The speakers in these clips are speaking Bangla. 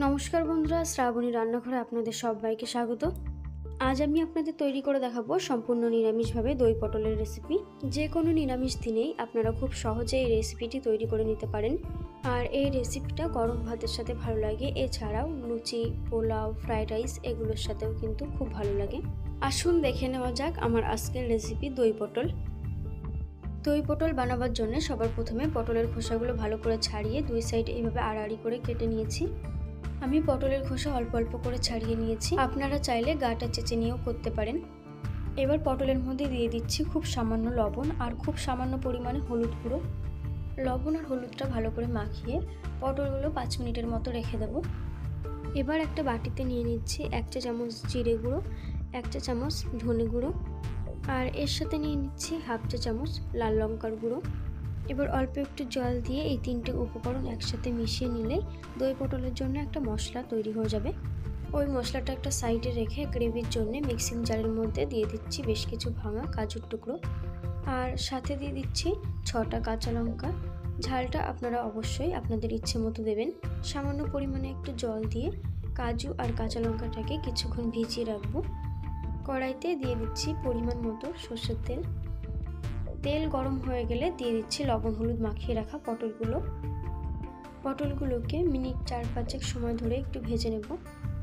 নমস্কার বন্ধুরা, শ্রাবণী রান্নাঘরে আপনাদের সবাইকে স্বাগত। আজ আমি আপনাদের তৈরি করে দেখাবো সম্পূর্ণ নিরামিষভাবে দই পটলের রেসিপি। যে কোনো নিরামিষ দিনেই আপনারা খুব সহজে এই রেসিপিটি তৈরি করে নিতে পারেন। আর এই রেসিপিটা গরম ভাতের সাথে ভালো লাগে, এছাড়াও লুচি, পোলাও, ফ্রাইড রাইস এগুলোর সাথেও কিন্তু খুব ভালো লাগে। আসুন দেখে নেওয়া যাক আমার আজকের রেসিপি দই পটল। দই পটল বানাবার জন্য সবার প্রথমে পটলের খোসাগুলো ভালো করে ছাড়িয়ে দুই সাইড এইভাবে আড়াআড়ি করে কেটে নিয়েছি। আমি পটলের খোসা অল্প অল্প করে ছাড়িয়ে নিয়েছি, আপনারা চাইলে গাটা চেঁচে নিয়েও করতে পারেন। এবার পটলের মধ্যে দিয়ে দিচ্ছি খুব সামান্য লবণ আর খুব সামান্য পরিমাণে হলুদ গুঁড়ো। লবণ আর হলুদটা ভালো করে মাখিয়ে পটলগুলো 5 মিনিটের মতো রেখে দেব। এবার একটা বাটিতে নিয়ে নিচ্ছি 1 চা চামচ জিরে গুঁড়ো, 1 চা চামচ ধনে গুঁড়ো আর এর সাথে নিয়ে নিচ্ছি 1/2 চা চামচ লাল লঙ্কার গুঁড়ো। এবার অল্প একটু জল দিয়ে এই তিনটে উপকরণ একসাথে মিশিয়ে নিলেই দই পটলের জন্য একটা মশলা তৈরি হয়ে যাবে। ওই মশলাটা একটা সাইডে রেখে গ্রেভির জন্য মিক্সিং জারের মধ্যে দিয়ে দিচ্ছি বেশ কিছু ভাঙা কাজুর টুকরো আর সাথে দিয়ে দিচ্ছি 6টা কাঁচা লঙ্কা। ঝালটা আপনারা অবশ্যই আপনাদের ইচ্ছে মতো দেবেন। সামান্য পরিমাণে একটু জল দিয়ে কাজু আর কাঁচা লঙ্কাটাকে কিছুক্ষণ ভিজিয়ে রাখবো। কড়াইতে দিয়ে দিচ্ছি পরিমাণ মতো সরষের তেল। তেল গরম হয়ে গেলে দিয়ে দিচ্ছি লবণ হলুদ মাখিয়ে রাখা পটলগুলোকে মিনিট 4-5 সময় ধরে একটু ভেজে নেব।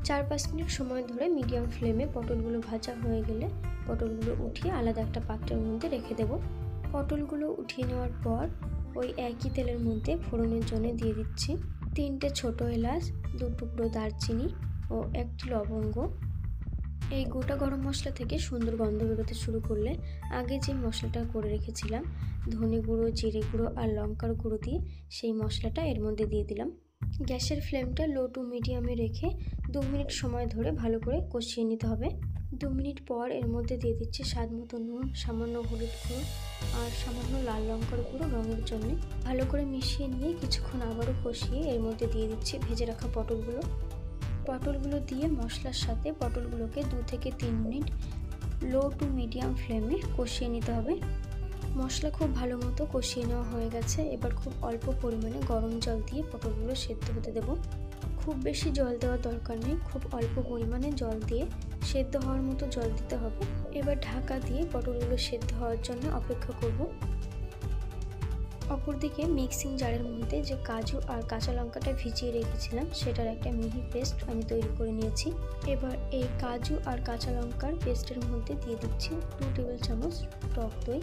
4-5 মিনিট সময় ধরে মিডিয়াম ফ্লেমে পটলগুলো ভাজা হয়ে গেলে পটলগুলো উঠিয়ে আলাদা একটা পাত্রের মধ্যে রেখে দেব। পটলগুলো উঠিয়ে নেওয়ার পর ওই একই তেলের মধ্যে ফোড়নের জন্য দিয়ে দিচ্ছি 3টে ছোট এলাচ, 2 টুকরো দারচিনি ও 1টি লবঙ্গ। এই গোটা গরম মশলা থেকে সুন্দর গন্ধ বেরোতে শুরু করলে আগে যে মশলাটা করে রেখেছিলাম ধনে গুঁড়ো, জিরে গুঁড়ো আর লঙ্কার গুঁড়ো দিয়ে সেই মশলাটা এর মধ্যে দিয়ে দিলাম। গ্যাসের ফ্লেমটা লো টু মিডিয়ামে রেখে 2 মিনিট সময় ধরে ভালো করে কষিয়ে নিতে হবে। 2 মিনিট পর এর মধ্যে দিয়ে দিচ্ছি স্বাদ মতো নুন, সামান্য হলুদ গুঁড়ো আর সামান্য লাল লঙ্কার গুঁড়ো রঙের জন্য। ভালো করে মিশিয়ে নিয়ে কিছুক্ষণ আবারও কষিয়ে এর মধ্যে দিয়ে দিচ্ছি ভেজে রাখা পটলগুলো দিয়ে মশলার সাথে পটলগুলোকে 2 থেকে 3 মিনিট লো টু মিডিয়াম ফ্লেমে কষিয়ে নিতে হবে। মশলা খুব ভালো মতো কষিয়ে নেওয়া হয়ে গেছে। এবার খুব অল্প পরিমাণে গরম জল দিয়ে পটলগুলো সেদ্ধ হতে দেব। খুব বেশি জল দেওয়ার দরকার নেই, খুব অল্প পরিমাণে জল দিয়ে সেদ্ধ হওয়ার মতো জল দিতে হবে। এবার ঢাকা দিয়ে পটলগুলো সেদ্ধ হওয়ার জন্য অপেক্ষা করব। অপরদিকে মিক্সিং জারের মধ্যে যে কাজু আর কাঁচা লঙ্কাটা ভিজিয়ে রেখেছিলাম সেটার একটা মিহি পেস্ট আমি তৈরি করে নিয়েছি। এবার এই কাজু আর কাঁচা লঙ্কার পেস্টের মধ্যে দিয়ে দিচ্ছি 2 টেবিল চামচ টক দই।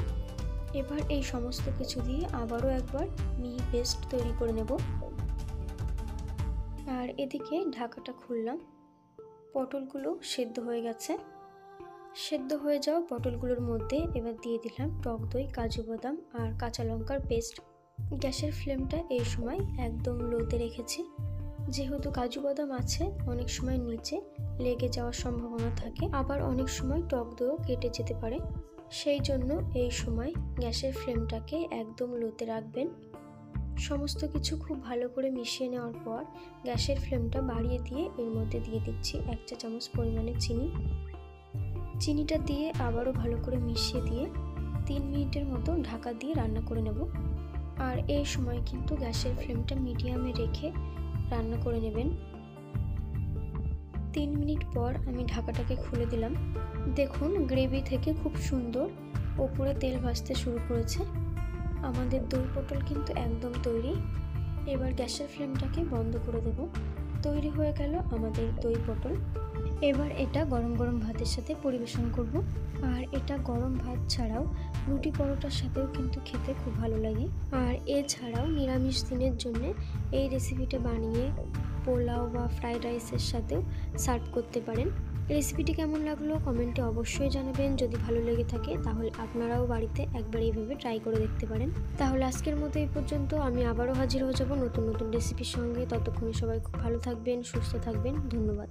এবার এই সমস্ত কিছু দিয়ে আবারও একবার মিহি পেস্ট তৈরি করে নেব। আর এদিকে ঢাকাটা খুললাম। পটলগুলো সেদ্ধ হয়ে গেছে। সেদ্ধ হয়ে যাওয়া পটলগুলোর মধ্যে এবার দিয়ে দিলাম টক দই, কাজু বাদাম আর কাঁচা লঙ্কার পেস্ট। গ্যাসের ফ্লেমটা এই সময় একদম লোতে রেখেছি। যেহেতু কাজু বাদাম আছে অনেক সময় নিচে লেগে যাওয়ার সম্ভাবনা থাকে, আবার অনেক সময় টক দইও কেটে যেতে পারে। সেই জন্য এই সময় গ্যাসের ফ্লেমটাকে একদম লোতে রাখবেন। সমস্ত কিছু খুব ভালো করে মিশিয়ে নেওয়ার পর গ্যাসের ফ্লেমটা বাড়িয়ে দিয়ে এর মধ্যে দিয়ে দিচ্ছি 1 চা চামচ পরিমাণে চিনিটা দিয়ে আবারও ভালো করে মিশিয়ে দিয়ে 3 মিনিটের মতো ঢাকা দিয়ে রান্না করে নেব। আর এই সময় কিন্তু গ্যাসের ফ্লেমটা মিডিয়ামে রেখে রান্না করে নেবেন। 3 মিনিট পর আমি ঢাকাটাকে খুলে দিলাম। দেখুন গ্রেভি থেকে খুব সুন্দর ওপরে তেল ভাসতে শুরু করেছে। আমাদের দই পটল কিন্তু একদম তৈরি। এবার গ্যাসের ফ্লেমটাকে বন্ধ করে দেব। তৈরি হয়ে গেল আমাদের দই পটল। এবার এটা গরম গরম ভাতের সাথে পরিবেশন করব। আর এটা গরম ভাত ছাড়াও রুটি পরোটার সাথেও কিন্তু খেতে খুব ভালো লাগে। আর এছাড়াও নিরামিষ দিনের জন্য এই রেসিপিটা বানিয়ে পোলাও বা ফ্রাইড রাইসের সাথেও সার্ভ করতে পারেন। রেসিপিটি কেমন লাগলো কমেন্টে অবশ্যই জানাবেন। যদি ভালো লেগে থাকে তাহলে আপনারাও বাড়িতে একবার এইভাবে ট্রাই করে দেখতে পারেন। তাহলে আজকের মতো এই পর্যন্ত। আমি আবারও হাজির হয়ে যাব নতুন নতুন রেসিপির সঙ্গে। ততক্ষণে সবাই খুব ভালো থাকবেন, সুস্থ থাকবেন। ধন্যবাদ।